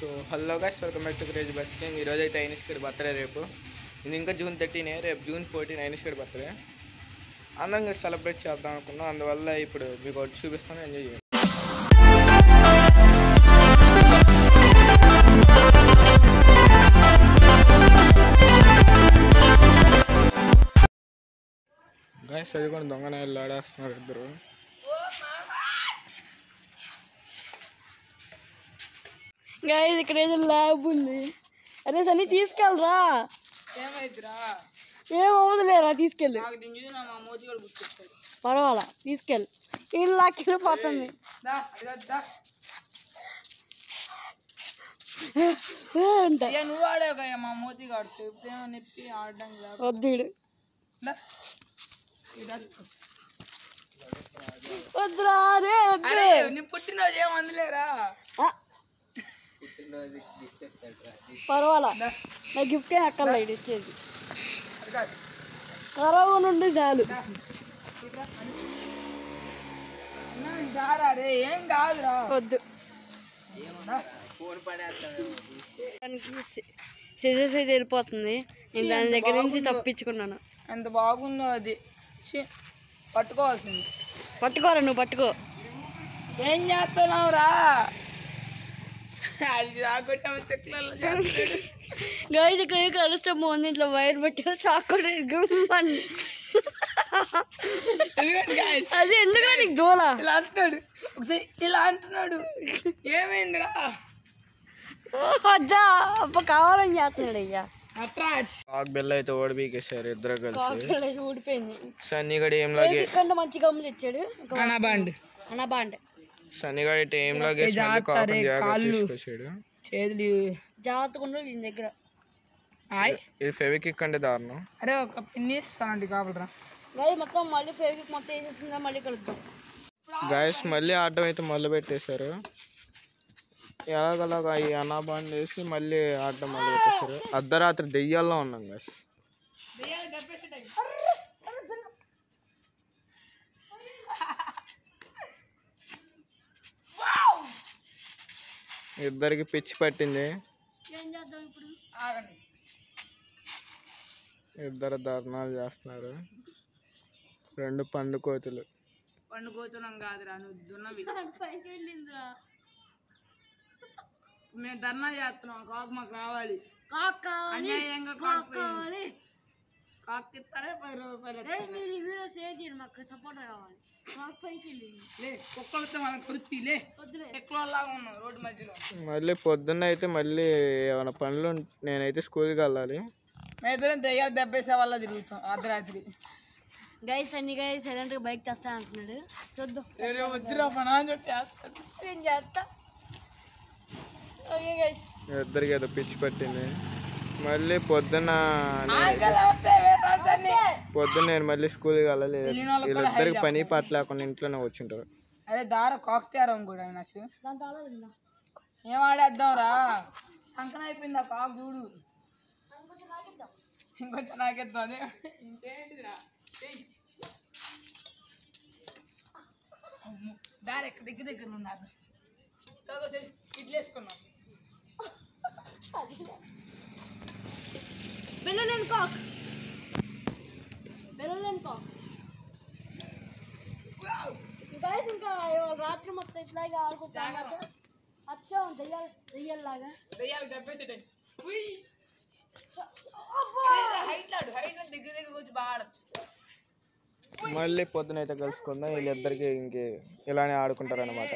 So hello guys, welcome back to crazy busking. ఈరోజు అయితే ఐనిష్కడ్ birthday. రేపు ఇది ఇంకా June 13, రేపు June 14 ఐనిష్కడ్ బర్త్డే. అందంగా సెలబ్రేట్ చేద్దాం అనుకున్నాం, అందువల్ల ఇప్పుడు మీకు ఒకటి చూపిస్తాను, ఎంజాయ్ చేయండి. గైస్ అది కూడా దొంగ నాయలు ఆడేస్తున్నారు ఇద్దరు. గైస్ ఇక్కడ ఏదో ల్యాబ్ ఉంది. అరే సన్నీ తీసుకెళ్ళరా. ఏమవుతులేరా, తీసుకెళ్ళి. పర్వాలా తీసుకెళ్ళి. ఇల్లు లాక్కెళ్ళిపోతుంది. నువ్వు ఆడావు కదా మా మోతి కాడుతూ ఇప్పుడేమో నొప్పి ఆడడం వద్దుడు వద్దురా. రే నీ పుట్టినరోజు ఏం అందులేరా. పర్వాలా, నా గిఫ్ట్ ఏం అక్కర్లే ఇచ్చేది. కరోనా నుండి చాలు. ఏం కాదురా, వద్దు. సిజర్స్ అయితే వెళ్ళిపోతుంది. నేను దాని దగ్గర నుంచి తప్పించుకున్నాను. ఎంత బాగుందో అది. పట్టుకోవాల్సింది. పట్టుకోరా, నువ్వు పట్టుకో. ఏం చేస్తున్నావు రా. గైస్ ఇక్కడ కలుస్తాం బాగుంది. ఇట్లా వైర్ పెట్టి షాక్ అది ఎందుకు నీకు దూల ఇలా అంటున్నాడు. ఒకసారి ఇలా అంటున్నాడు. ఏమైందిరా. అజ్జా అప్ప కావాలని చేస్తున్నాడు. అయ్యా బిల్ల అయితే ఓడిపీకేశారు ఇద్దరు కలిసి. ఊడిపోయింది. సన్నీగడి ఏం లాగే కంటే మంచి గమ్ము తెచ్చాడు. అనబాండ్ సన్నీగడి ఏం లాగే తీసుకొచ్చాడు. చేతులు జాగ్రత్తగా ఉండదు దీని దగ్గర. ఇది ఫెవికిక్ అంటే దారుణం. అరే ఒక పిన్ని ఇస్తానండి కావాలరా. గైస్ మొత్తం మళ్ళీ ఫెవికిక్ మొత్తం వేసేసిందా, మళ్ళీ కలుద్దాం. గాయస్ మళ్ళీ ఆడటం అయితే మొదలు పెట్టేశారు. ఎలాగలాగా ఈ అనాబాండ్ వేసి మళ్ళీ ఆడటం మొదలు పెట్టేశారు. అర్ధరాత్రి దెయ్యాల్లో ఉన్నాం గాయస్. ఇద్దరికి పిచ్చి పట్టింది. ఇద్దరు ధర్నాలు చేస్తున్నారు. రెండు పండు కోతులు. పండు కోతున్నాం కాదురా, నువ్వు దున్నవి. మేము ధర్నా చేస్తున్నాం. కాకు మాకు రావాలి. అన్యాయంగా కాకపోయింది. కాకు ఇస్తారే 10 రూపాయలు. మాకు సపోర్ట్ కావాలి. కుక్కలతో మనం కుర్తి లే ఎక్కువలాగా ఉన్నాం రోడ్డు మధ్యలో. మళ్ళీ పొద్దున్న అయితే మళ్ళీ ఏమైనా పనులు నేనైతే స్కూల్కి వెళ్ళాలి. మేదూరం దెయ్యాలు దెబ్బేసే వల్ల తిరుగుతాం అర్ధరాత్రి. గైస్ అన్ని గైస్ సైలెంట్గా బైక్ తెస్తా అంటున్నాడు. చూద్దాం. వద్దురా పనా ఏం చేస్తా. ఓకే గైస్ ఇద్దరికి ఏదో పిచ్చి పట్టింది. మళ్ళీ పొద్దున్న నేను మళ్ళీ స్కూల్కి వెళ్ళాలి. వీళ్ళిద్దరికి పని పాట లేకుండా ఇంట్లోనే వచ్చింటారు. అరే దార కాకుతారం కూడా నచ్చు. ఏం ఆడేద్దాం రా. సంకన అయిపోయింది ఆ కాకు చూడు. ఇంకొంచెం నాకేద్దాం. అదే ఇంకేంటిదిరా. దారి ఎక్కడ దగ్గర ఉన్నారు. ఇడ్లు వేసుకున్నాం. బెలూన్ కాక్ గైస్ ఇంకా రాత్రి మొత్తం ఇట్లాగే ఆడుకుంటాం. అచ్చా దెయ్యాలాగా దెయ్యాలు దెబ్బేసేటాయి. దగ్గర వచ్చి బాగా ఆడచ్చు. మళ్ళీ పొద్దున అయితే కలుసుకుందాం. వీళ్ళిద్దరికి ఇంకే ఇలానే ఆడుకుంటారు అనమాట.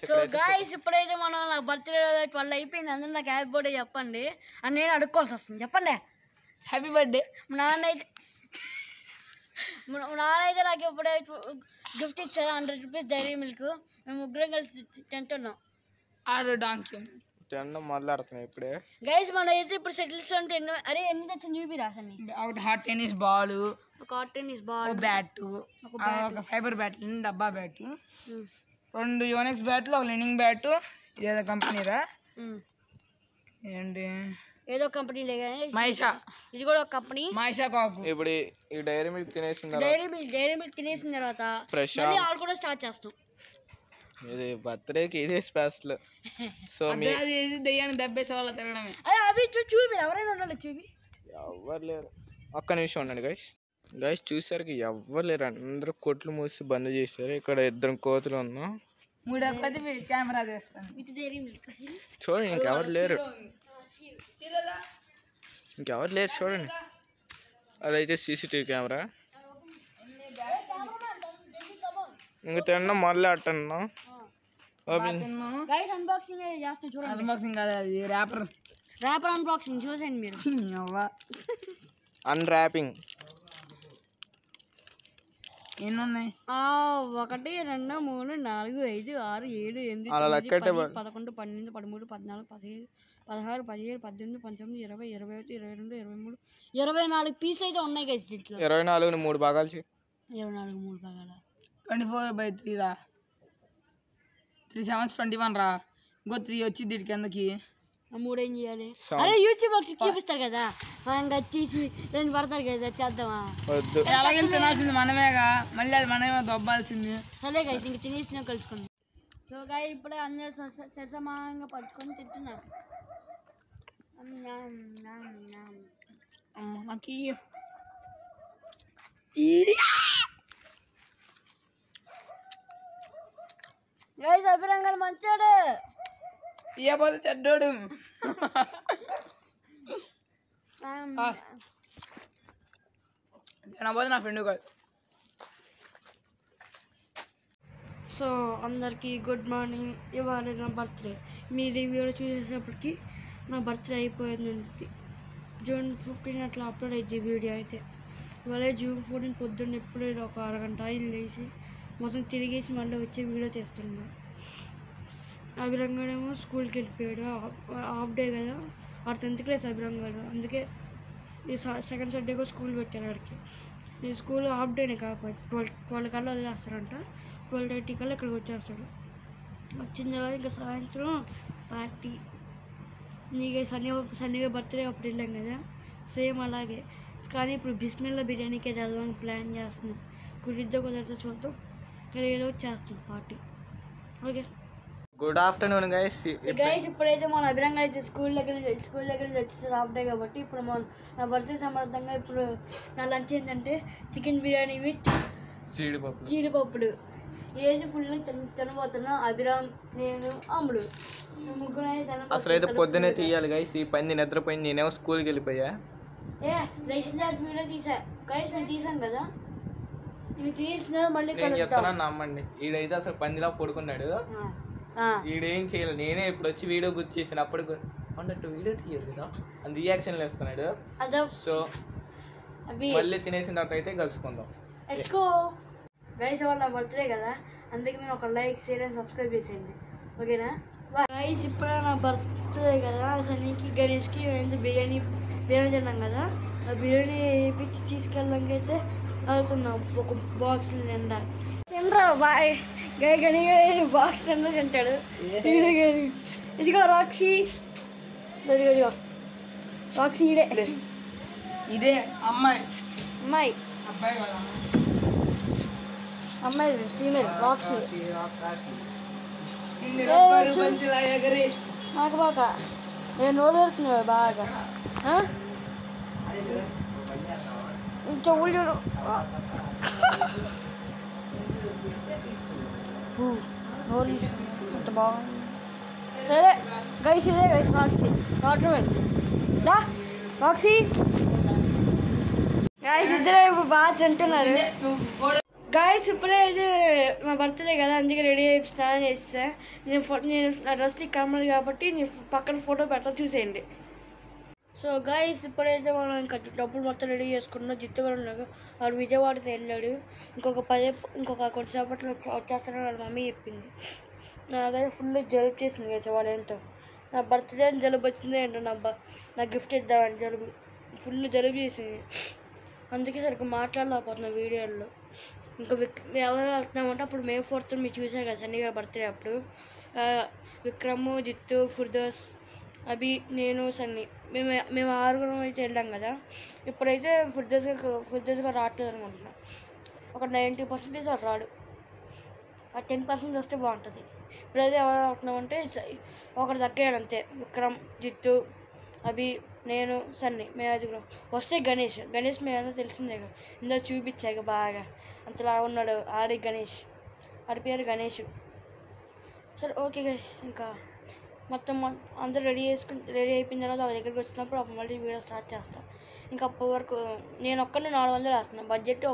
సో గాయస్ ఇప్పుడైతే మనం నాకు బర్త్డే 12 అయిపోయింది. అందరూ నాకు హ్యాపీ బర్త్డే చెప్పండి అని నేను అడుక్కోవాల్సి వస్తుంది. చెప్పండి హ్యాపీ బర్త్డే. మా నాన్న అయితే నాకు ఇప్పుడే గిఫ్ట్ ఇచ్చారు 100 రూపీస్ డైరీ మిల్క్. మేము ముగ్గురం కలిసి తింటున్నాం. తినడం మొదలెడుతున్నాయి ఇప్పుడే. గైస్ మనం అయితే ఇప్పుడు సెటిల్స్ అంటే ఎన్ని తెచ్చాను చూపిరా. ఒకటి హాట్ టెన్నిస్ బాల్, ఒక హాట్ టెన్నిస్ బాల్, బ్యాట్, ఒక ఫైబర్ బ్యాట్, డబ్బా బ్యాట్, 2 యోనెక్స్ బ్యాట్లు, ఒక లినింగ్ బ్యాట్. ఇదేదో కంపెనీరా ఏంటి ఏదో కంపెనీ మహిషా. ఇది కూడా ఒక కంపెనీ మహిషా కాకు. ఇప్పుడు ఈ డైరీ మిల్క్ తినేసిన డైరీ మిల్క్ తినేసిన తర్వాత మళ్ళీ ఆడు కూడా స్టార్ట్ చేస్తాం. ఇది బర్త్డేకి ఇదే స్పెషల్. సో మీ అది దెయ్యాన్ని దెబ్బేసే వాళ్ళ తిరగడమే. అదే అవి చూపి ఎవరైనా ఉండాలి చూపి. ఎవ్వరు లేరు. ఒక్క నిమిషం ఉండండి గైస్ చూసారు ఎవ్వరు లేరు, అందరూ కొట్లు మూసి బంద్ చేశారు. ఇక్కడ 2 కోతులు ఉన్నాం. 3 కెమెరా చేస్తాను. చూడండి ఇంకెవరు లేరు, చూడండి. అదైతే సీసీటీవీ కెమెరా. ఇంక తిన్నాం మళ్ళీ అట్టన్నాం. అన్బాక్సింగ్ చేస్తాను చూడండి. అన్బాక్సింగ్ కాదు, అది ర్యాపర్ అన్బాక్సింగ్ చూసండి మీరు. అన్రాపింగ్ ఎన్ని ఉన్నాయి? 1 2 3 4 5 6 7 8 అలా 9 లెక్కటే 10 11 12 13 14 15 16 17 18 19 20 21 22 23 24 పీసులు అయితే ఉన్నాయి గైస్. దీంట్లో 24ని 3 భాగాలు 24 3 భాగాల 24/3 రా. 3 7 21 రా. ఇంకో 3 వచ్చి దీని కిందకి. 3 ఏం చేయాలి? అరే యూట్యూబ్ లో క్లిక్ చూపిస్తారు కదా, ఇంకా తీసి 2 పడతారు కదా, చేద్దామా? వద్దు, అలాగే తినాల్సింది మనమేగా, మళ్ళీ అది మనమే దొబ్బాల్సింది. సరే గైస్ ఇంక తినేసిన కలుసుకుందాం. సో గాయ ఇప్పుడే అందరూ సరసమానంగా పట్టుకొని తింటున్నారు. గైస్ అభిరంగా మంచాడు, ఇయ్యపోతే చెడ్డోడు. తినబోతే నా ఫ్రెండ్ కాదు. సో అందరికీ గుడ్ మార్నింగ్. ఇవాళ నా బర్త్డే. మీరు ఈ వీడియో చూసేటప్పటికి నా బర్త్డే అయిపోయింది. జూన్ 15 అట్లా అప్లోడ్ అయ్యింది వీడియో అయితే. ఇవాళ జూన్ 14 పొద్దున్న ఎప్పుడు ఒక అరగంట లేచి మొత్తం తిరిగేసి మళ్ళీ వచ్చి వీడియో చేస్తున్నాను. అభిరంగాడేమో స్కూల్కి వెళ్ళిపోయాడు, హాఫ్ డే కదా, 10th క్లాస్ అభిరంగాడు. అందుకే ఈ సెకండ్ సండే కూడా స్కూల్ పెట్టారు వాడికి. ఈ స్కూల్ హాఫ్ డేనే కాకపోతే 12 కల్లా వదిలేస్తారంట. 12:30 కల్లా ఇక్కడికి వచ్చేస్తాడు. వచ్చిన తర్వాత ఇంకా సాయంత్రం పార్టీ. నీకు సన్నీగా బర్త్డే అప్పుడు వెళ్ళాం కదా, సేమ్ అలాగే. కానీ ఇప్పుడు బిస్మిల్లా బిర్యానీకి అయితే వెళ్దాం ప్లాన్ చేస్తున్నాం. కుదిరితో చూద్దాం, కానీ ఏదో చేస్తాం party. Okay good afternoon guys. ఇప్పుడైతే మన అభిరంగా అయితే స్కూల్ దగ్గర నుంచి వచ్చేసారు హాఫ్ డే కాబట్టి. ఇప్పుడు నా బర్త్డే సమర్థంగా ఇప్పుడు నా లంచ్ ఏంటంటే చికెన్ బిర్యానీ విత్ జీడిపప్పులు. ఈరోజు ఫుల్ తినబోతున్నా. అభిరామ్, నేను, అమ్ముడు, ముగ్గురు అయితే అసలు అయితే పొద్దునే తీయాలి గైస్. ఈ పని నిద్రపోయింది, నేనేమో స్కూల్కి వెళ్ళిపోయా. రేషన్ చార్ట్ వీడియో తీసా గైస్, మేము తీసాను కదా, ఇవి తీస్తున్నారు. మళ్ళీ చెప్తాను నమ్మండి. ఈడైతే అసలు పందిలా పడుకున్నాడు, ఈడేం చేయాలి. నేనే ఇప్పుడు వచ్చి వీడియో గుర్తు చేసాను. అప్పుడు అన్నట్టు వీడియో తీయదు కదా అని రియాక్షన్లు వేస్తున్నాడు. సో మళ్ళీ తినేసిన తర్వాత అయితే కలుసుకుందాం. గైస్ వాళ్ళ బర్త్డే కదా, అందుకే మీరు ఒక లైక్, షేర్ అండ్ సబ్స్క్రైబ్ చేసేయండి. ఓకేనా? గైస్ ఇప్పుడే నా బర్త్డే కదా, సనీకి గణేష్కి బిర్యానీ తిన్నాం కదా, ఆ బిర్యానీ వేయించి తీసుకెళ్ళడానికి అయితే వెళ్తున్నాం. ఒక బాక్స్ నిండా తినరా బాయ్. గని బాక్స్ నిండా తింటాడు. ఇదిగో రాక్సీ, ఇదిగో రాక్సీ. ఇదే అమ్మాయి అబ్బాయి అమ్మాయి ఫీమేల్ రాక్సీ. నాకు బాగా నేను నోడుతున్నావు బాగా. ఇంకా ఊళ్ళు అంత బాగుంది. సరే గైస్, ఇదే గైస్ రాక్సీ, వాటర్ మెల్ రాక్సీ. గైస్ ఇద్దరే బాగా తింటున్నారు. గాయస్ ఇప్పుడే అయితే నా బర్త్డే కదా, అందుకే రెడీ అయ్యి స్నానం చేస్తా. నేను నా డ్రెస్కి కనబడదు కాబట్టి నేను పక్కన ఫోటో పెట్టా, చూసేయండి. సో గాయస్ ఇప్పుడైతే మనం ఇంకా డబ్బులు మొత్తం రెడీ చేసుకున్నాం. జిత్తు కూడా ఉన్నాడు, వాడు విజయవాడ వెళ్ళాడు. ఇంకొక కొద్దిసేపట్లో వచ్చేస్తాడని వాళ్ళ మమ్మీ చెప్పింది. నాకైతే ఫుల్ జలుబు చేసింది కదా వాడు ఏంటో. నా బర్త్డే అని జలుబు వచ్చింది ఏంటో, నా గిఫ్ట్ ఇద్దామని జలుబు ఫుల్ జలుబు చేసింది. అందుకే సరిగ్గా మాట్లాడలేకపోతున్నా వీడియోలో. ఇంకా ఎవరు వెళ్తున్నామంటే అప్పుడు May 4th మీరు చూసారు కదా సన్నీ గారి బర్త్డే అప్పుడు. విక్రమ్, జిత్తు, ఫిర్దోస్, అభి, నేను, సన్నీ మేము 6 అయితే వెళ్ళాం కదా. ఇప్పుడైతే ఫిర్దోస్ గారు రావట్లేదు అనుకుంటున్నాం. ఒక 90% రాడు. ఆ 10% వస్తే బాగుంటుంది. ఇప్పుడైతే ఎవరు అవుతున్నామంటే ఒకటి తగ్గాడు అంతే. విక్రమ్, జిత్తు, అభి, నేను, సన్నీ, మేము 5 వస్తే గణేష్ మేమేదో తెలిసిందే కదా, ఇందులో చూపించాక బాగా అంతలా ఉన్నాడు ఆడి గణేష్, ఆడి పేరు గణేష్. సరే ఓకే గైస్, ఇంకా మొత్తం అందరూ రెడీ అయిపోయిన తర్వాత ఒక దగ్గరికి వచ్చినప్పుడు అప్పుడు మళ్ళీ వీడియో స్టార్ట్ చేస్తాను. ఇంకా అప్పటి వరకు నేను ఒక్కడిని 400 వేస్తున్నాను. బడ్జెట్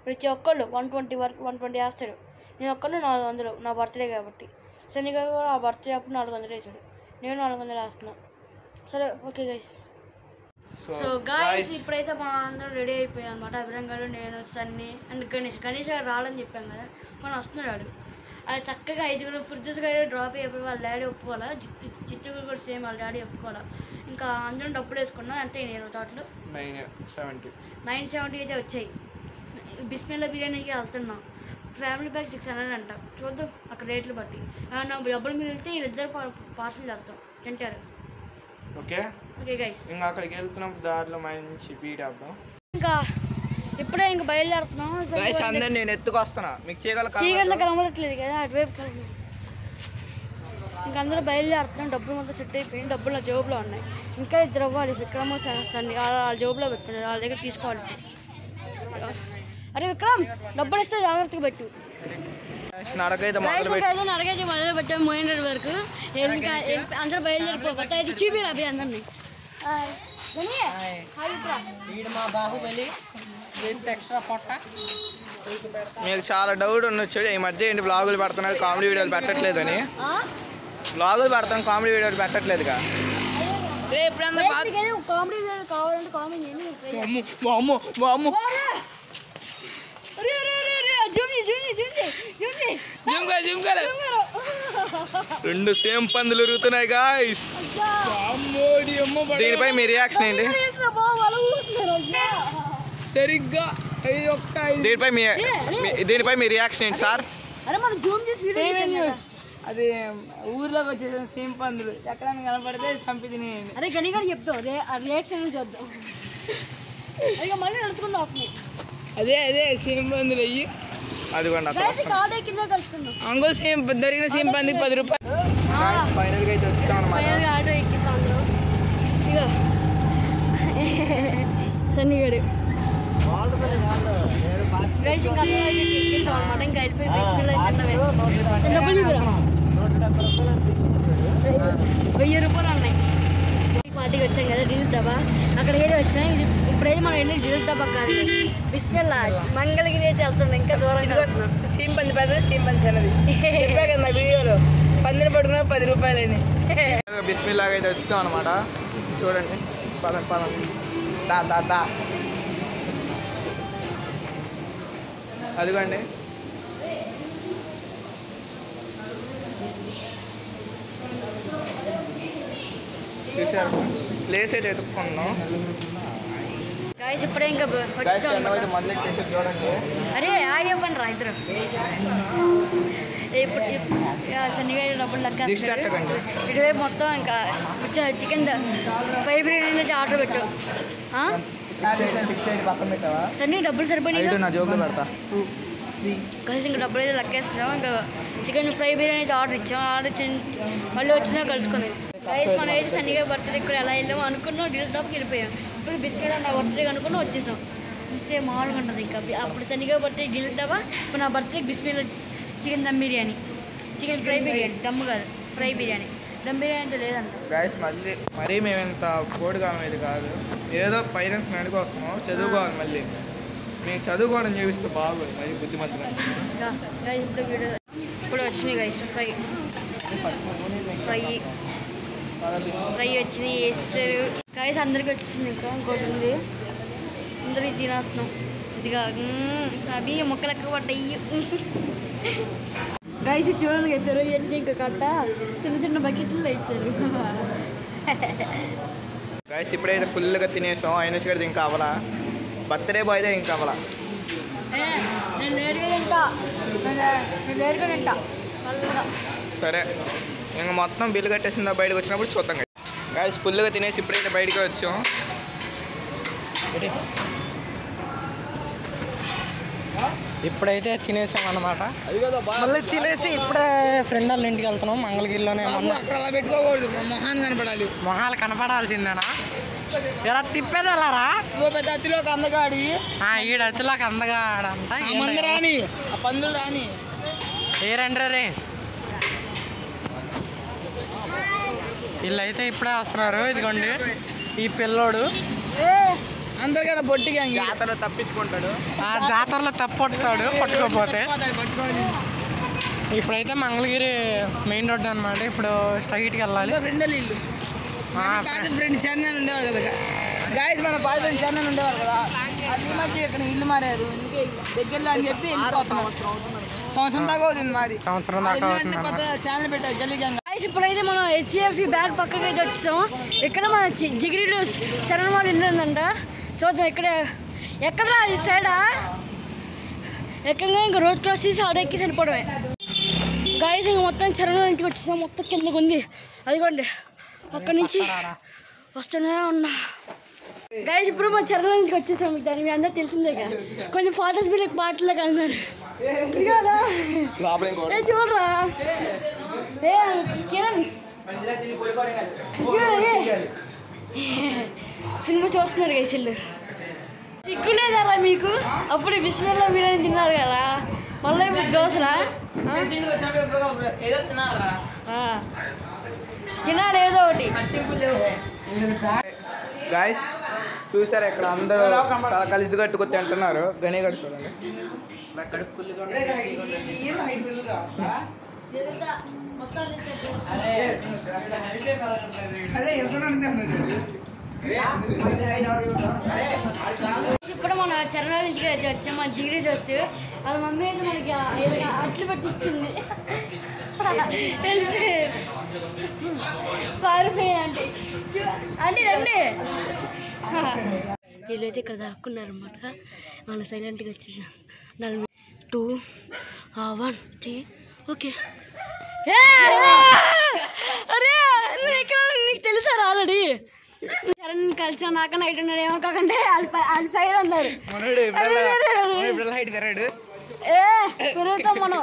ప్రతి ఒక్కళ్ళు 120 వరకు 120 వేస్తాడు. నేను ఒక్కడిని 400 నా బర్త్డే కాబట్టి. శని గారు కూడా ఆ బర్త్డే అప్పుడు 400 వేసాడు, నేను 400 వేస్తున్నాను. సరే ఓకే గైస్. సో గాయస్ ఇప్పుడైతే మా అందరూ రెడీ అయిపోయాం అనమాట. అభిరామ్ గారు, నేను, సన్నీ అండ్ గణేష్ గారు రావాలని చెప్పాం కదా, మనం వస్తున్నాడు. అది చక్కగా 5 ఫుర్జెస్ గారు డ్రాప్ అయిపోయి వాళ్ళ డాడీ ఒప్పుకోవాలా, చిత్తు కూడా సేమ్ వాళ్ళ డాడీ ఒప్పుకోవాలా. ఇంకా అందరం డబ్బులు వేసుకున్నాం. ఎంత నేను టోటల్ 970 అయితే వచ్చాయి. బిస్మిల్లా బిర్యానీకి వెళ్తున్నాం. ఫ్యామిలీ ప్యాక్ 600 అంట. చూద్దాం అక్కడ రేట్లు బట్టి. నాకు డబ్బులు మీరు వెళ్తే వీళ్ళిద్దరు పార్సల్ చేస్తాం, తింటారు. ఓకే గైస్ ఇంకా అక్కడికి వెళ్తున్నప్పుడు దారిలో మంచి బీట్ వేద్దాం. ఇంకా ఇప్పుడే ఇంకా బయలుదేరుతున్నాం. అందరు నేను ఎత్తుకొస్తున్నా, మీకు చీకట్లో కనబడట్లేదు కదా, అటువైపు కలదు. ఇంకా అందరూ బయలుదేరుతున్నాం. డబ్బులు మొత్తం సెట్ అయిపోయింది. డబ్బులు నా జేబులో ఉన్నాయి. ఇంకా 2 అవ్వాలి. విక్రమ్, సన్నీ వాళ్ళ జేబులో పెట్టుకున్నారు, వాళ్ళ దగ్గర తీసుకోవాలి. అరే విక్రమ్, డబ్బులు ఇస్తే జాగ్రత్తగా పెట్టు. నడకైతే మొదలు పెట్టాము మోయిన్ రోడ్ వరకు. అందరూ బయలుదేరిపోతే చూపిరా అభి అందరినీ. మీకు చాలా డౌట్ ఉండొచ్చు ఈ మధ్య ఏంటి బ్లాగులు పెడుతున్నారు, కామెడీ వీడియోలు పెట్టట్లేదని. బ్లాగులు పెడతాను, కామెడీ వీడియోలు పెట్టట్లేదుగా. కామెడీ వీడియోలు కావాలంటే కామెంట్ చేయండి. రెండు సేమ్ పందులు ఉరుగుతున్నాయి గాయ్స్. దీనిపై మీ రియాక్షన్ ఏంటి? సరిగ్గా దీనిపై మీ రియాక్షన్ ఏంటి సార్? అది ఊర్లోకి వచ్చేసాను. సేమ్ పందులు ఎక్కడైనా కనపడితే చంపి తినేయండి. అరే గణిగా చెప్తాం రియాక్షన్ చేద్దాం. మళ్ళీ నడుచుకుంటాం. అదే సేమ్ పందులు అయ్యి అంకుల్ సేమ్ దొరికిన సేమ్ పంది 10 రూపాయలు. ఫైనల్గా అయితే వచ్చాం ఆటో ఎక్కిస్తాం అందరూ. ఇక సన్నీగాడు గైస్ ఇంకా ఎక్కిస్తాం అనమాట. ఇంకా వెళ్ళిపోయి బిస్మిల్లా తింటామే. డబ్బులు ఇవ్వరా, 1000 రూపాయలు ఉన్నాయి. పార్టీకి వచ్చాం కదా డిల్ డబ్బా, అక్కడ ఏదో వచ్చాం. ఇప్పుడైతే మనం వెళ్ళి డిల్ డబ్బా కాదు, బిస్మిల్లా మంగళగిరి వేసి వెళ్తున్నాం. ఇంకా దూరంగా సేమ్ పంది పెద్దది, సేమ్ పంది చిన్నది. చెప్పా కదా మా వీడియోలో, పందిని పడుకున్నా 10 రూపాయలని. బిస్మిల్లాగా అయితే వచ్చాం అనమాట. చూడండి, పదం దా అదిగోండి. చూసారు, ప్లేస్ అయితే ఎత్తుకున్నాం. గాయస్ ఇప్పుడే ఇంకా వచ్చేసాం. అరే ఆగివ్వండి రా ఇద్దరు. ఇప్పుడు శనిగా డబ్బులు లెక్కేస్తాడు. ఇటువైపు మొత్తం ఇంకా చికెన్ 5 బిర్యానీ నుంచి ఆర్డర్ పెట్టావు. సన్నీ డబ్బులు సరిపోయి నా జోబులో పెడతా. కలిసి ఇంకా డబ్బులు అయితే లెక్కేస్తున్నాం. ఇంకా చికెన్ ఫ్రై బిర్యానీ ఆర్డర్ ఇచ్చాం. ఆర్డర్ ఇచ్చి మళ్ళీ వచ్చినా కలుసుకున్నాం. గైస్ మనం అయితే సన్నీగా బర్త్డే కూడా ఎలా వెళ్ళామో అనుకున్నాం, డిల్ డాబ్కి వెళ్ళిపోయాం. ఇప్పుడు బిస్మిల్లా నా బర్త్డే అనుకున్నాం, వచ్చేసాం. అంతే మామూలుగా ఉంటుంది. ఇంకా అప్పుడు సన్నీగా బర్త్డే డిల్ డాబా, ఇప్పుడు నా birthday Bismillah chicken dum biryani, chicken fry biryani. Dum కాదు, ఫ్రై బిర్యానీ. దమ్ బిర్యానీ లేదంట. గైస్ మరీ మేము ఇంత కోడిగాలం ఇది కాదు, ఏదో పైరెంట్స్ అడిగి వస్తున్నాం. చదువుకోవాలి, మళ్ళీ మేము చదువుకోవడం చూపిస్తే బాగోదు, మరి బుద్ధిమంతులు. గైస్ ఇప్పుడు వీడియో ఇప్పుడు వచ్చినాయి గైస్. ఫ్రై వచ్చింది, వేస్తారు గైస్. అందరికి వచ్చింది. ఇంకా ఇంకోటి ఉంది, అందరికి తినేస్తున్నాం. ఇదిగా అవి మొక్కలు ఎక్కడ పడ్డాయి గైస్. చూడండి చెప్పారు ఏంటి, ఇంకా కట్ట చిన్న బకెట్లు ఇచ్చారు గైస్. ఇప్పుడైతే ఫుల్గా తినేసాం. అయినస్ గడితే ఇంకా అవ్వలా, బర్త్డే బాయ్ అయితే ఇంకా అవ్వలా. నేను లేరుగా తింటా. సరే, ఇంకా మొత్తం బిల్లు కట్టేసిందా బయటకు వచ్చినప్పుడు చూద్దాం. గైస్ ఫుల్గా తినేసి ఇప్పుడైతే బయటకు వచ్చాం. ఇప్పుడైతే తినేసాం అనమాట. మళ్ళీ తినేసి ఇప్పుడే ఫ్రెండ్ వాళ్ళ ఇంటికి వెళ్తున్నాం. మంగళగిరిలోనే అక్కడ అలా పెట్టుకోకూడదు, మొహాన్ని కనపడాలి. మొహాలు కనపడాల్సిందేనా? ఇలా తిప్పేది వెళ్ళారా? పెద్ద అతిలోకి అందగాడి ఈడ అతిలోకి అందగాడంట. రాని ఆ పందులు రాని ఏ రండి రే. వీళ్ళైతే ఇప్పుడే వస్తున్నారు. ఇదిగోండి ఈ పిల్లోడు అందరికన్నా బొట్టిగా జాతరలో తప్పించుకుంటాడు. ఆ జాతరలో తప్పొట్టుతాడు పట్టుకోపోతే. ఇప్పుడైతే మంగళగిరి మెయిన్ రోడ్డు అనమాట. ఇప్పుడు స్ట్రైట్కి వెళ్ళాలి. ఫ్రెండ్ ఇల్లు ఫ్రెండ్ చెన్నై ఉండేవారు కదా గాయస్, మన పాత ఫ్రెండ్ చెన్నై ఉండేవారు కదా. ఈ మధ్య ఇక్కడ ఇల్లు మారారు, దగ్గరలో అని చెప్పి వెళ్ళిపోతున్నాం. సంవత్సరం దాకా అవుతుంది మారి. సంవత్సరం దాకా కొత్త ఛానల్ పెట్టారు గల్లీ గ్యాంగ్. ఇప్పుడైతే మనం హెచ్డిఎఫ్సి బ్యాంక్ పక్కకి అయితే వచ్చేసాం. ఇక్కడ మన జిగిరిలో చరణ్ వాళ్ళు ఇల్లు ఉందంట. చూద్దాం ఎక్కడ అది సైడా ఎక్కగా ఇంకా రోడ్ క్రాస్ చేసి ఆడ ఎక్కి సరిపోవడమే. గాయస్ ఇంక మొత్తం చరణ్ ఇంటికి వచ్చేసాం. మొత్తం కిందకు ఉంది, అదిగోండి అక్కడి నుంచి వస్తూనే ఉన్నా. గాయస్ ఇప్పుడు మా చరణ్ ఇంటికి వచ్చేసాం. మీకు దాన్ని మీ అందరూ తెలిసిందే కదా. కొంచెం ఫాదర్స్ బిల్లు పాటలో కన్నారు కదా. చూడరా ఏ కిరణ్ చూడండి సినిమా చూస్తున్నారు కదా. ఇల్లు సిగ్గులేదారా మీకు? అప్పుడు బిస్మిల్లా బిర్యానీ తిన్నారు కదా, మళ్ళీ ఇప్పుడు దోశలా? తినాలి ఏదో ఒకటి. గాయస్ చూసారు ఇక్కడ అందరూ చాలా కలిసి కట్టుకు తింటున్నారు. గణేగడ్ చూడండి. ఇప్పుడు మన చరణాల ఇంటికి వచ్చాం. మన జిగిరి చూస్తే వాళ్ళ మమ్మీ అయితే మనకి ఏదైనా అట్లు పెట్టి ఇచ్చింది. పారిపోయి అంటే అంటే రండి. వీళ్ళైతే ఇక్కడ దాక్కున్నారు అనమాట. మన సైలెంట్గా వచ్చేసాం. 2 1 3 ఓకే. అరే ఇక్కడ నీకు తెలుసారా ఆల్రెడీ? చరణ్ కలిసి నాకన్నా హైట్ ఉన్నాడు. ఏమనుకోకండి అది పైన అన్నారు. పెరుగుతాం మనం.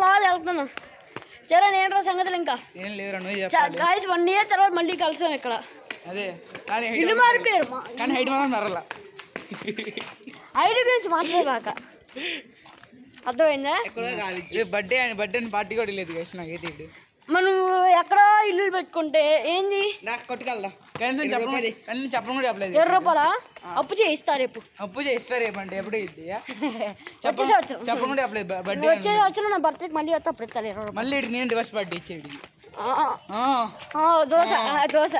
బాగా వెళ్తున్నాం. చరణ్ ఏంట్రా సంగతులు? ఇంకా గాయస్ 1 year తర్వాత మళ్ళీ కలిసాం ఇక్కడ. ఇల్లు మారిపోయారు. హైట్ గురించి మాట్లాడబాక, అర్థమైందా? బర్త్డే పార్టీ కూడా లేదు గైస్ నాకైతే. మనం ఎక్కడో ఇల్లు పెట్టుకుంటే ఏంది కొట్టుకెళ్దాం. కనీసం చెప్పడం కూడా చెప్పలేదు. 7 రూపాయల అప్పు చేయిస్తారు. రేపు అప్పు చేయిస్తారు. రేపు అంటే ఎప్పుడు ఇద్ది చెప్పడం కూడా చెప్పలేదు. బర్త్డే వచ్చే వచ్చిన నా బర్త్డేకి మళ్ళీ వస్తే అప్పుడు ఇస్తారు 20 రూపాయలు. మళ్ళీ నేను రివర్స్ బర్త్డే ఇచ్చేది. దోశ దోశ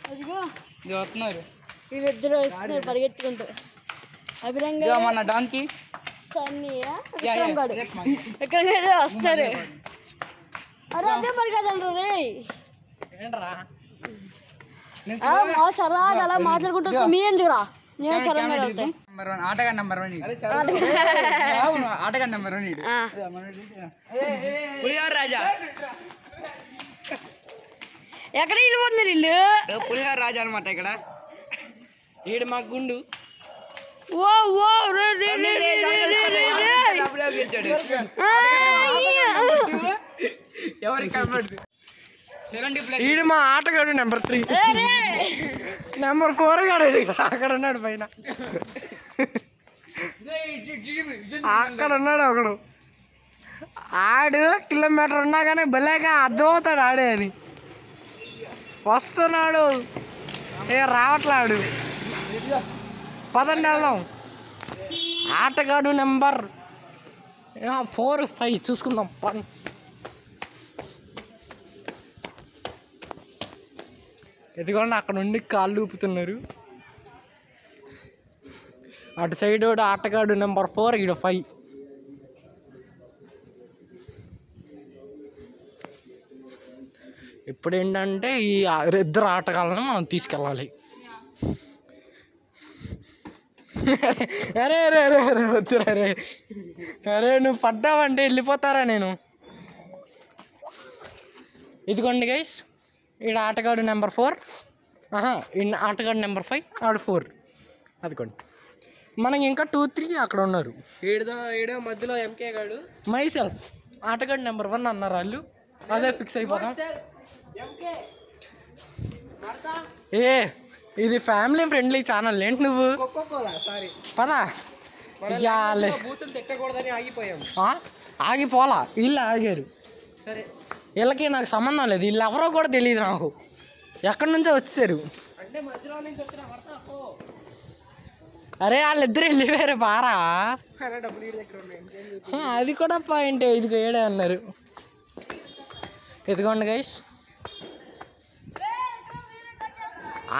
అదిగో ఇది వస్తున్నారు. వీళ్ళిద్దరు వస్తున్నారు పరిగెత్తుకుంటూ. అభిరంగా మన డాంకీ సన్నీయా ఎక్కడికైతే వస్తారు. అరే అదే మరి కదండ్రు రే. సరదాగా అలా మాట్లాడుకుంటూ మీ ఎందుకురా? నేను సరదాగా వెళ్తాయి. ఆటగాడు నెంబర్ 1. ఆటగాడు నెంబర్ 1 పులిహార రాజా. ఎక్కడ వెళ్ళిపోతున్నారు ఇల్లు? పులిహార రాజా అనమాట ఇక్కడ. ఈడు మా గుండు. ఓ ఓ ఈడు మా ఆటగాడు నెంబర్ 3. నెంబర్ 4 గాడు అక్కడ ఉన్నాడు పైన. అక్కడ ఉన్నాడు ఒకడు. ఆడు కిలోమీటర్ ఉన్నా కానీ భలేగా అర్థమవుతాడు ఆడే అని. వస్తున్నాడు. రావట్లాడు. పదండి వెళ్దాం. ఆటగాడు నెంబర్ 4 5 చూసుకుందాం. ఎదుగోండి అక్కడ నుండి కాళ్ళు ఊపుతున్నారు. అటు సైడ్ ఆటగాడు నెంబర్ 4 ఈడ 5. ఇప్పుడు ఏంటంటే ఈ 2 ఆటగాళ్ళని మనం తీసుకెళ్ళాలి. అరే అరే అరే అరే వద్దురా రే. అరే నువ్వు పడ్డావంటే వెళ్ళిపోతారా నేను. ఇదిగోండి గైస్, ఈడ ఆటగాడు నెంబర్ 4, ఆటగాడు నెంబర్ 5, ఆడు 4. అదికోండి. మనకి ఇంకా 2, 3 అక్కడ ఉన్నారు. ఏడో మధ్యలో ఎంకే గాడు మై సెల్ఫ్ ఆటగాడు నెంబర్ 1 అన్నారు వాళ్ళు. అదే ఫిక్స్ అయిపోతాం. ఏ ఇది ఫ్యామిలీ ఫ్రెండ్లీ ఛానల్ ఏంటి నువ్వు సారీ పదా బూతులు తిట్టకూడదని ఆగిపోయాం. ఆగిపోలా, వీళ్ళు ఆగారు. సరే వీళ్ళకి నాకు సంబంధం లేదు, వీళ్ళు ఎవరో కూడా తెలియదు నాకు, ఎక్కడి నుంచో వచ్చేసారు. అంటే మధ్యలో నుంచి వచ్చిన అరే వాళ్ళిద్దరు వెళ్ళిపోయారు బారా, డబ్బులు దగ్గర ఉన్నాయి. అది కూడా పాయింటే. ఇదిగో ఏడే అన్నారు. ఇదిగోండి గైస్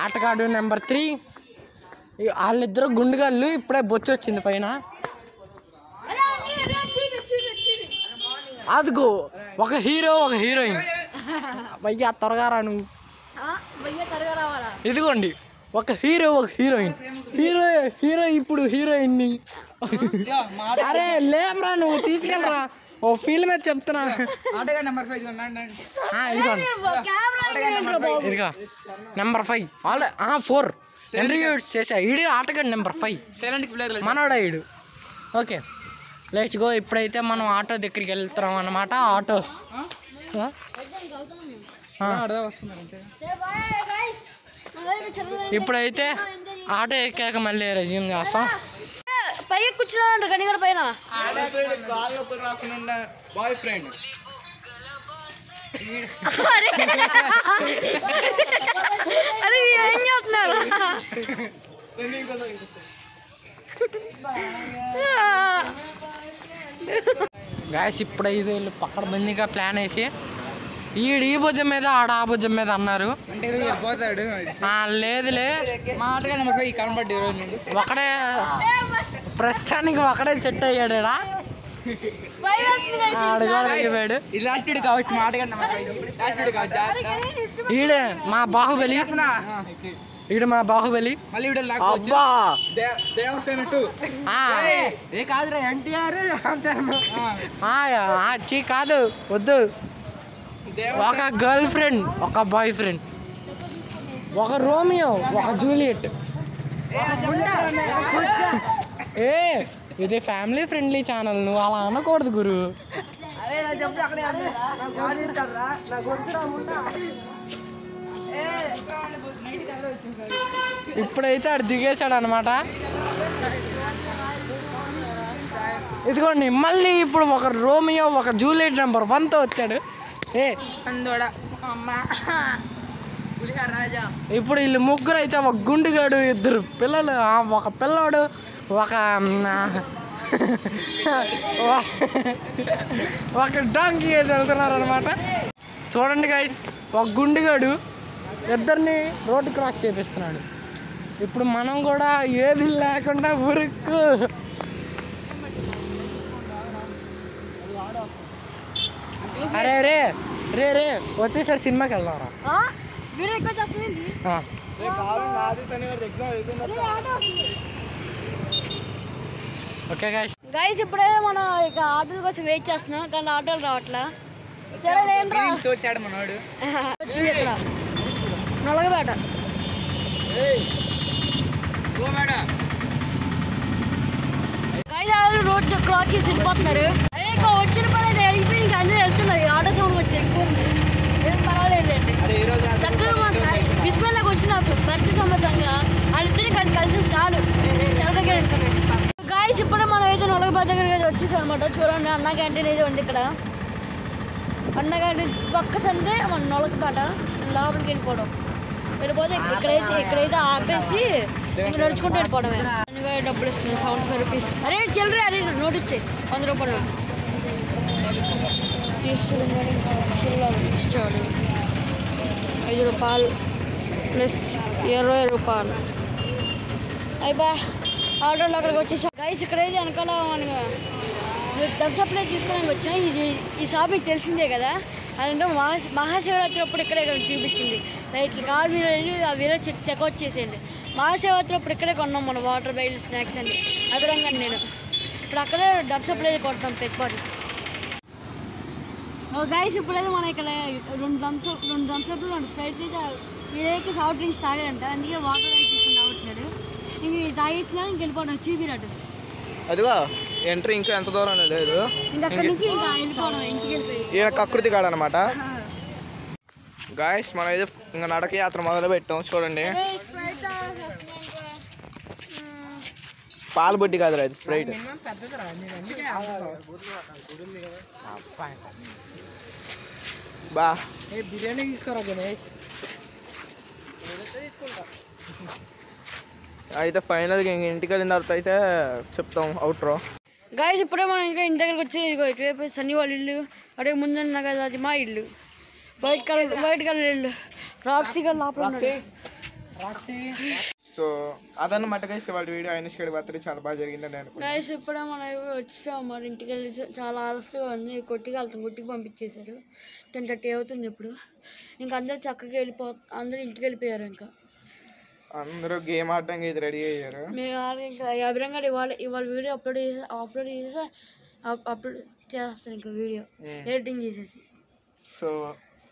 ఆటగాడు నెంబర్ 3. వాళ్ళిద్దరు గుండుగాళ్ళు. ఇప్పుడే బొచ్చు వచ్చింది పైన. అదిగో ఒక హీరో ఒక హీరోయిన్. భయ్యా త్వరగా రా నువ్వు. ఇదిగోండి ఒక హీరో ఒక హీరోయిన్. హీరో ఇప్పుడు హీరోయిన్ని. అరే లేమరా నువ్వు, తీసుకెళ్ళరా. ఓ ఫీల్ మీద చెప్తున్నా. ఆటగా నెంబర్ 5 ఇదిగోండి ఇదిగో నెంబర్ 5 4 ఇంటర్వ్యూస్ చేసా. ఈడు ఆటగాడు నెంబర్ 5 మనోడా ఈడు. Okay let's go. ఇప్పుడైతే మనం ఆటో దగ్గరికి వెళ్తున్నాం అన్నమాట. ఆటో ఇప్పుడైతే ఆటో ఎక్కాక మళ్ళీ రెజ్యూమ్ చేస్తాం. పైకి కూర్చున్నాడు గనిగడ పైన. బాయ్ ఫ్రెండ్ అది ఏం చేస్తున్నారు? గాయస్ ఇప్పుడైతే వీళ్ళు పక్కన బందీగా ప్లాన్ వేసి ఈడు ఈ భుజం మీద ఆడ ఆ భుజం మీద అన్నారు. అంటే పోతాడు. లేదులే మా ఆటగా నెంబర్ 5 కనబడ్డ ఈరోజు నుండి ఒకడే ప్రస్తుతానికి ఒకడే సెట్ అయ్యాడు. ఆడు కూడా దిగిపోయాడు. ఇది లాస్ట్ వీడియో కావచ్చు. మా ఆటగా నెంబర్ 5 లాస్ట్ వీడియో కావచ్చు. ఈడే మా బాహుబలి. ఈడు మా బాహుబలి. మళ్ళీ వీడియో అబ్బా దేవసేన 2 ఏ కాదురా ఎన్టీఆర్ చీ కాదు వద్దు. ఒక గర్ల్ ఫ్రెండ్ ఒక బాయ్ ఫ్రెండ్, ఒక రోమియో ఒక జూలియట్. ఇది ఫ్యామిలీ ఫ్రెండ్లీ ఛానల్, నువ్వు అలా అనకూడదు గురు. ఇప్పుడైతే ఆడు దిగేశాడు అనమాట. ఇదిగోండి మళ్ళీ ఇప్పుడు ఒక రోమియో ఒక జూలియట్ నెంబర్ 1తో వచ్చాడు. ఇప్పుడు వీళ్ళు ముగ్గురు అయితే ఒక గుండుగాడు, ఇద్దరు పిల్లలు, ఒక పిల్లోడు, ఒక డాంకీ అయితే వెళ్తున్నారు అనమాట. చూడండి గైస్, ఒక గుండుగాడు ఇద్దరిని రోడ్డు క్రాస్ చేపిస్తున్నాడు. ఇప్పుడు మనం కూడా ఏది లేకుండా ఉరుక్కు. అరే రే రే రే వచ్చేసరి సినిమాకి వెళ్దాంరా. ఓకే గైస్ ఇప్పుడే మనం ఇక ఆటోల కోసం వెయిట్ చేస్తున్నాం, కానీ ఆటోలు రావట్లా. వచ్చాడు మనోడు. వచ్చింది ఇక్కడ నొలగబేట. రోడ్ క్రాస్ చేసి వెళ్ళిపోతున్నారు. ఇంకా వచ్చిన పని అయితే అయిపోయి ఇంకా అందరూ వెళ్తున్నారు. ఆటో సౌండ్ వచ్చి ఎక్కువ ఉంది, ఏం పర్వాలేదండి. చక్కగా బిస్మిల్లాకి వచ్చినప్పుడు భర్తీ సంబంధంగా వాళ్ళిద్దరిని కలిసి చాలు చాలా గాయస్. ఇప్పుడు మనం అయితే నొలగబేట దగ్గర వచ్చేసాం అనమాట. చూడండి అన్న క్యాంటీన్ అయితే ఉంది ఇక్కడ. అన్న క్యాంటీన్ పక్క సందే మన నొలగబేట లోపలికి వెళ్ళిపోతే ఇక్కడైతే ఆపేసి ఇంకా నడుచుకుంటూ వెళ్ళిపోవడమే. డబ్బులు ఇస్తుంది 75 రూపీస్. అరే చిల్లరే, అరే నోట్ ఇచ్చే 100 రూపాయలు ఇచ్చాడు. 5 రూపాయలు ప్లస్ 20 రూపాయలు అయిపోయా. ఆటోలో అక్కడికి వచ్చేసాం గైస్. ఇక్కడైతే వెనకాల మనకు డబ్ సప్లై తీసుకోవడానికి వచ్చాం. ఈ షాప్ మీకు తెలిసిందే కదా. అదంటే మహాశివరాత్రి అప్పుడు ఇక్కడే చూపించింది లైట్లు కాల్ మీరు ఆ వీరో చెక్అవుట్ చేసేయండి. మహాశివరాత్రి అప్పుడు ఇక్కడే కొన్నాం మనం వాటర్ బైల్ స్నాక్స్ అండి. అదరంగా నేను ఇప్పుడు అక్కడే డబ్ సప్లై కొట్టాం పెట్ బాటిల్స్. గైస్ ఇప్పుడైతే మనం ఇక్కడ 2 థమ్స్అప్లు 2 స్ప్రైట్ అయితే వీరైతే సాఫ్ట్ డ్రింక్స్ తాగాడంట, అందుకే వాటర్ అయితే తీసుకుని తాగుతున్నాడు. ఇంక తాగేసినా ఇంక వెళ్ళిపోవడం చూపినట్టు. అదిగో ఎంట్రీ ఇంకా ఎంత దూరం లేదు. ఇంక అక్కడి నుంచి ఇంకా వెళ్ళిపోవడం ఇంటికి వెళ్ళిపోయి. ఈయన కకృతి కాడనమాట. గాయస్ మనం అయితే ఇంకా నడక యాత్ర మొదలు పెట్టాం చూడండి. పాల బుడ్డి కాదురా అది స్ప్రైట్. బా బిర్యానీ తీసుకురా గణేష్. అయితే ఫైనల్గా ఇంక ఇంటికి వెళ్ళిన తర్వాత అయితే చెప్తాం అవుట్రో. గాయస్ ఇప్పుడే మనం ఇంకా ఇంటి దగ్గరకు వచ్చి ఇటువైపు సన్నీ వాళ్ళ ఇల్లు, అడే ముందున్న కదా అది మా ఇల్లు. వైట్ కలర్ ఇల్లు. రాక్సీ గారు లోపల ఉన్నాడు. సో అదన్నమాట గైస్ వాళ్ళ వీడియో. ఐనిష్ గడి బర్త్డే చాలా బాగా జరిగిందని అనుకుంటున్నాను. గైస్ ఇప్పుడే మనం వచ్చాం మరి ఇంటికి వెళ్ళి. చాలా ఆలస్యంగా ఉంది. కొట్టికి పంపించేశారు. 10:30 అవుతుంది ఇప్పుడు. ఇంకా అందరూ చక్కగా అందరూ ఇంటికి వెళ్ళిపోయారు. ఇంకా అందరూ గేమ్ ఆడటానికి ఇది రెడీ అయ్యారు. మేము ఇంకా అభిరంగా ఇవాళ వీడియో అప్లోడ్ చేస్తాను. ఇంకా వీడియో ఎడిటింగ్ చేసేసి. సో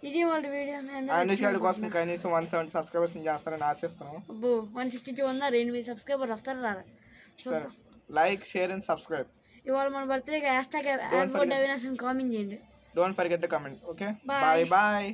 ఇది వాళ్ళ వీడియో. ఐనిష్ గడి కోసం కనీసం 170 సబ్స్క్రైబర్స్ చేస్తారని ఆశిస్తున్నాం. అబ్బో 162 ఉన్నారు. 8 సబ్స్క్రైబర్ వస్తారు రారా. సరే లైక్ షేర్ అండ్ సబ్స్క్రైబ్. ఇవాళ మన బర్త్డేకి హ్యాష్‌ట్యాగ్ కామెంట్ చేయండి. Don't forget the comment. Okay bye bye.